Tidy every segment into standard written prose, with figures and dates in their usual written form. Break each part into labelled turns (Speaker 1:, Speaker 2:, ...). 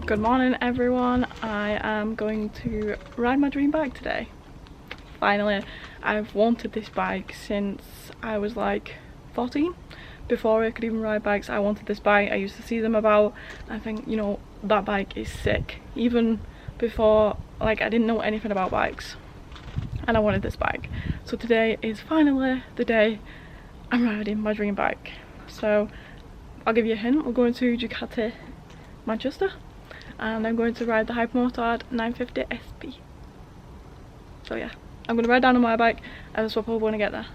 Speaker 1: Good morning everyone. I am going to ride my dream bike today. Finally, I've wanted this bike since I was like 14. Before I could even ride bikes, I wanted this bike. I used to see them about. I think, you know, that bike is sick. Even before, like, I didn't know anything about bikes and I wanted this bike. So today is finally the day I'm riding my dream bike. So I'll give you a hint. We're going to Ducati Manchester and I'm going to ride the Hypermotard 950 SP. So yeah, I'm going to ride down on my bike and swap over when I get there.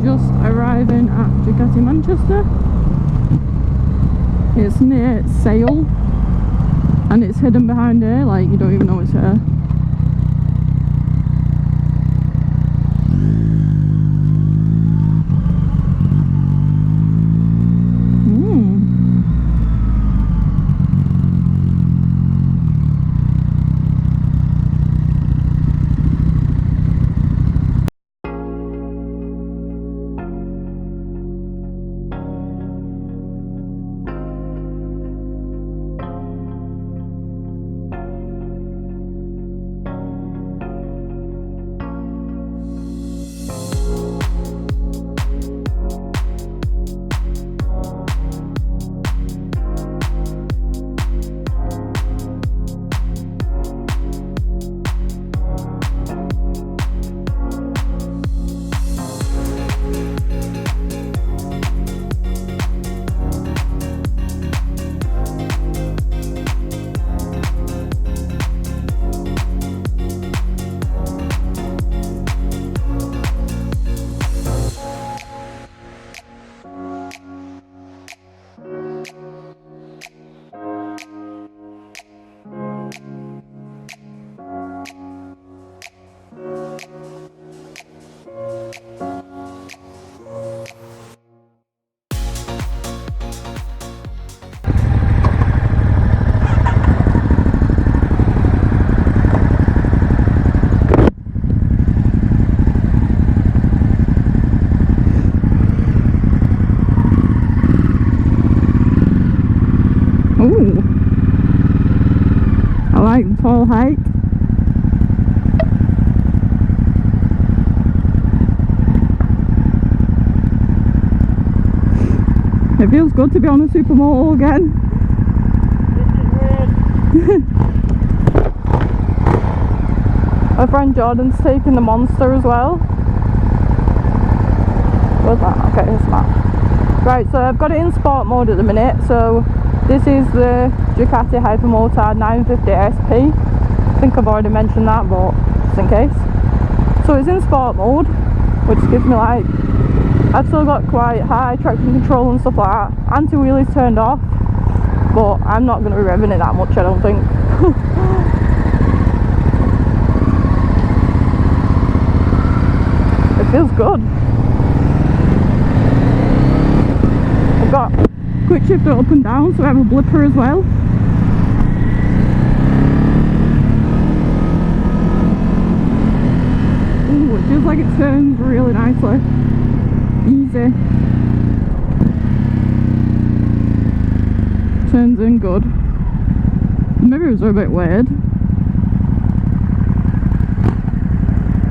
Speaker 1: Just arriving at Ducati Manchester. It's near Sale and it's hidden behind here, like you don't even know it's here. Tall hike. It feels good to be on a supermoto again. My friend Jordan's taking the Monster as well. Where's that? Okay, here's that. Right, so I've got it in sport mode at the minute. So this is the Ducati Hypermotard 950 SP. I think I've already mentioned that, but just in case. So it's in sport mode, which gives me like, I've still got quite high traction control and stuff like that. Anti-wheelie's turned off, but I'm not going to be revving it that much, I don't think. It feels good. I've got quick shifter up and down, so I have a blipper as well. Ooh, it feels like it turns really nicely. Easy. Turns in good. The mirrors are a bit weird.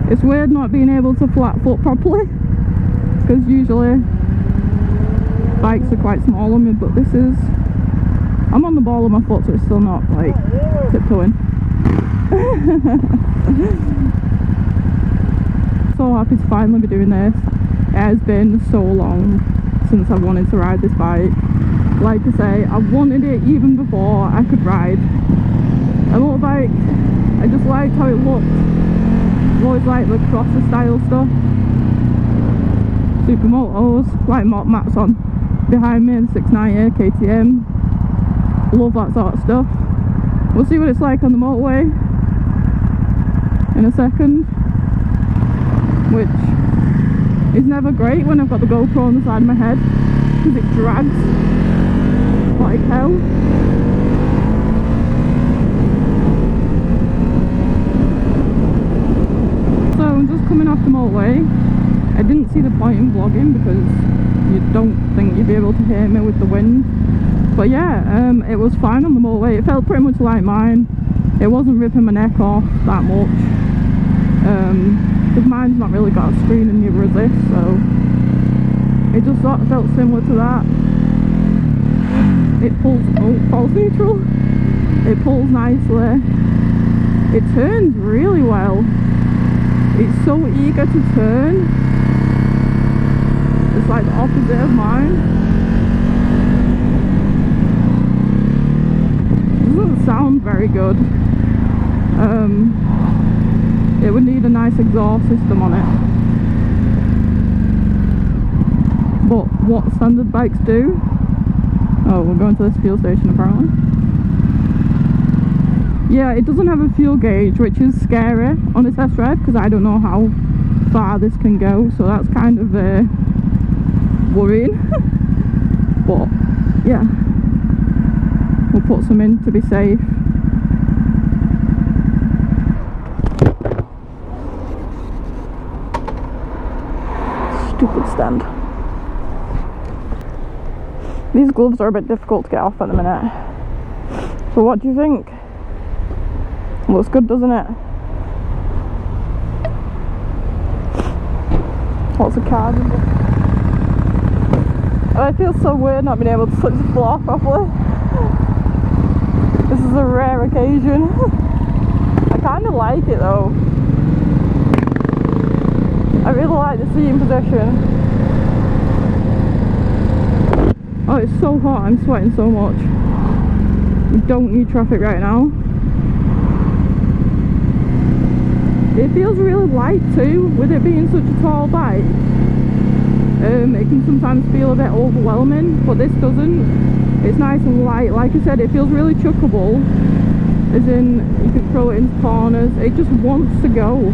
Speaker 1: It's weird not being able to flat foot properly, because usually bikes are quite small on me, but this is, I'm on the ball of my foot, so it's still not like tiptoeing. So happy to finally be doing this. It has been so long since I've wanted to ride this bike. Like I say, I've wanted it even before I could ride a motorbike. I just liked how it looked. I've always liked the crosser style stuff. Supermotos, like mats on behind me, the 690, KTM. Love that sort of stuff. We'll see what it's like on the motorway. in a second, which is never great when I've got the GoPro on the side of my head because it drags like hell. So I'm just coming off the motorway. I didn't see the point in vlogging because you don't think you'd be able to hear me with the wind. But yeah, it was fine on the motorway. It felt pretty much like mine. It wasn't ripping my neck off that much. Because mine's not really got a screen and neither is this, so it just sort of felt similar to that. It pulls, oh, false neutral. It pulls nicely. It turns really well. It's so eager to turn. It's like the opposite of mine. It doesn't sound very good. It would need a nice exhaust system on it. But what standard bikes do... Oh, we're going to this fuel station apparently. Yeah, it doesn't have a fuel gauge, which is scary on a test drive because I don't know how far this can go, so that's kind of worrying. But yeah, we'll put some in to be safe. Stupid stand. These gloves are a bit difficult to get off at the minute. So what do you think? Looks good, doesn't it? Lots of cars in there. Oh, it feels so weird not being able to touch the floor properly. This is a rare occasion. I kind of like it though. I really like the seating position. Oh, it's so hot, I'm sweating so much. We don't need traffic right now. It feels really light too, with it being such a tall bike. It can sometimes feel a bit overwhelming, but this doesn't. It's nice and light. Like I said, it feels really chuckable, as in you can throw it into corners. It just wants to go.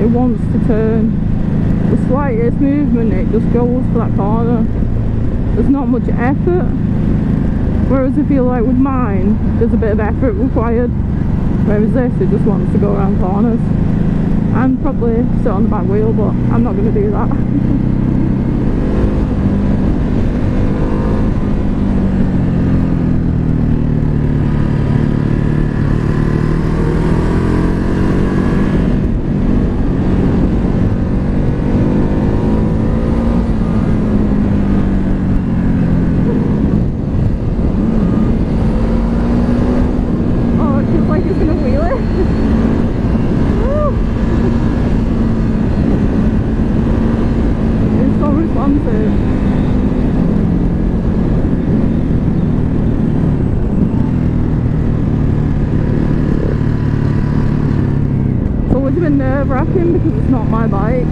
Speaker 1: It wants to turn. The slightest movement, it just goes for that corner. There's not much effort, whereas I feel like with mine, there's a bit of effort required. Whereas this, it just wants to go around corners. I'm probably sit on the back wheel, but I'm not going to do that. It's been nerve-wracking because it's not my bike.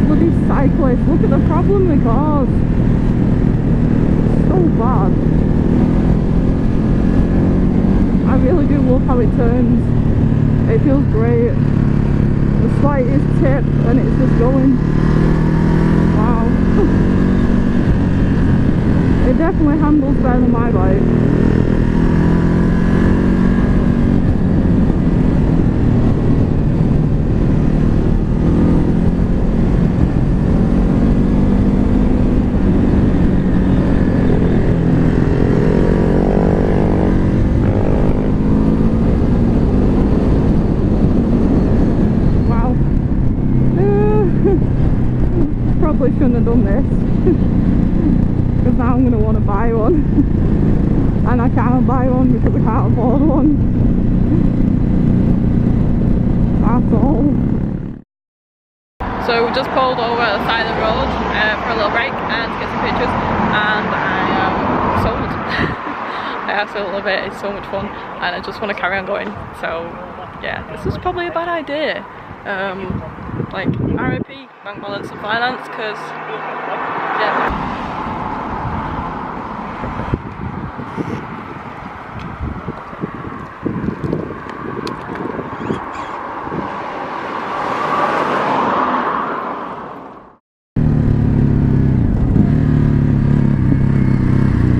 Speaker 1: Bloody cyclists, look at the problem they cause. So bad. I really do love how it turns. It feels great. The slightest tip and it's just going. Wow. It definitely handles better than my bike. Probably shouldn't have done this because now I'm going to want to buy one and I can't buy one because I can't afford one at all. So we just pulled over at the side of the road for a little break and to get some pictures, and I am sold. I absolutely love it, it's so much fun and I just want to carry on going, so yeah, this was probably a bad idea. Like RIP bank balance and finance, because yeah.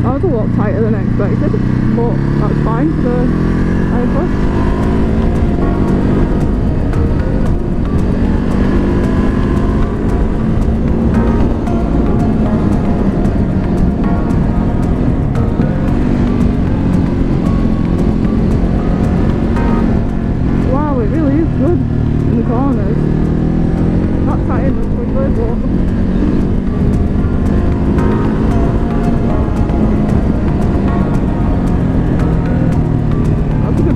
Speaker 2: That was a lot tighter than I expected, but that's fine for the iPod. Wow, it really is good in the corners. Not tight enough quickly, but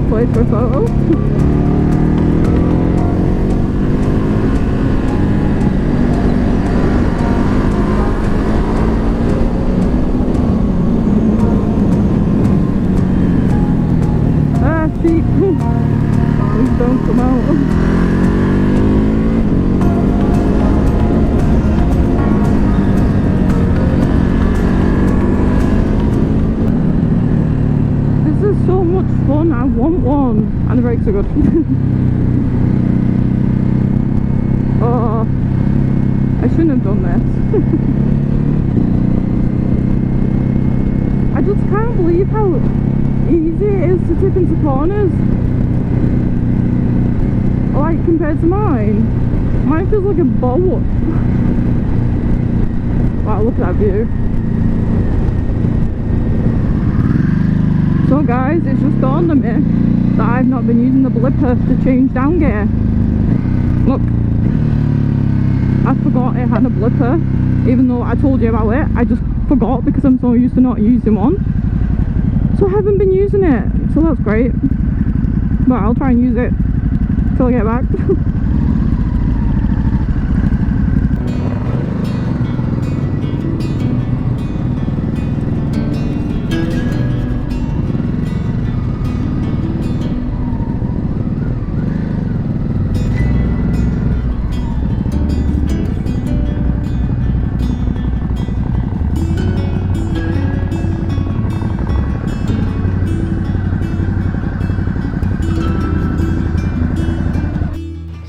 Speaker 2: place for a photo. Ah, sheep. Please don't come out. So much fun, I want one, and the brakes are good. Oh, I shouldn't have done this. I just can't believe how easy it is to tip into corners. Like compared to mine feels like a boat. Wow, look at that view. So guys, it's just dawned on me that I've not been using the blipper to change down gear. Look, I forgot it had a blipper, even though I told you about it. I just forgot because I'm so used to not using one. So I haven't been using it, so that's great. But I'll try and use it till I get back.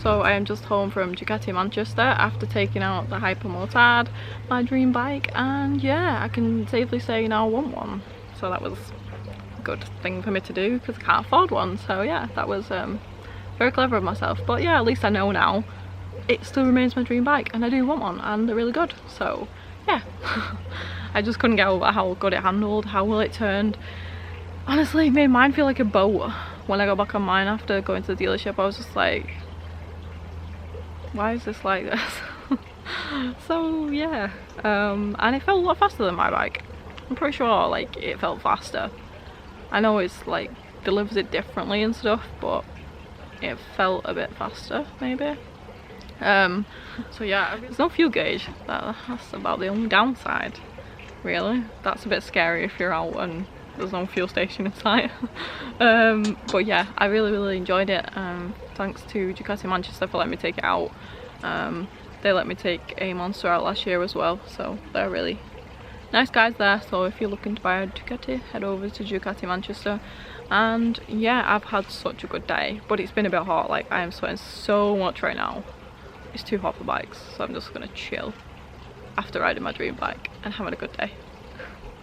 Speaker 1: So I am just home from Ducati Manchester after taking out the Hypermotard, my dream bike, and yeah, I can safely say now I want one. So that was a good thing for me to do because I can't afford one. So yeah, that was very clever of myself. But yeah, at least I know now it still remains my dream bike and I do want one, and they're really good. So yeah, I just couldn't get over how good it handled, how well it turned. Honestly, it made mine feel like a boat. When I got back on mine after going to the dealership, I was just like, why is this like this? So yeah, and it felt a lot faster than my bike. I'm pretty sure like it felt faster. I know it's like delivers it differently and stuff, but it felt a bit faster maybe. So yeah, there's no fuel gauge. That's about the only downside really. That's a bit scary if you're out and there's no fuel station in sight. But yeah, I really enjoyed it. Thanks to Ducati Manchester for letting me take it out. They let me take a Monster out last year as well, so they're really nice guys there. So if you're looking to buy a Ducati, head over to Ducati Manchester. And yeah, I've had such a good day, but it's been a bit hot. Like I am sweating so much right now. It's too hot for bikes, so I'm just gonna chill after riding my dream bike and having a good day.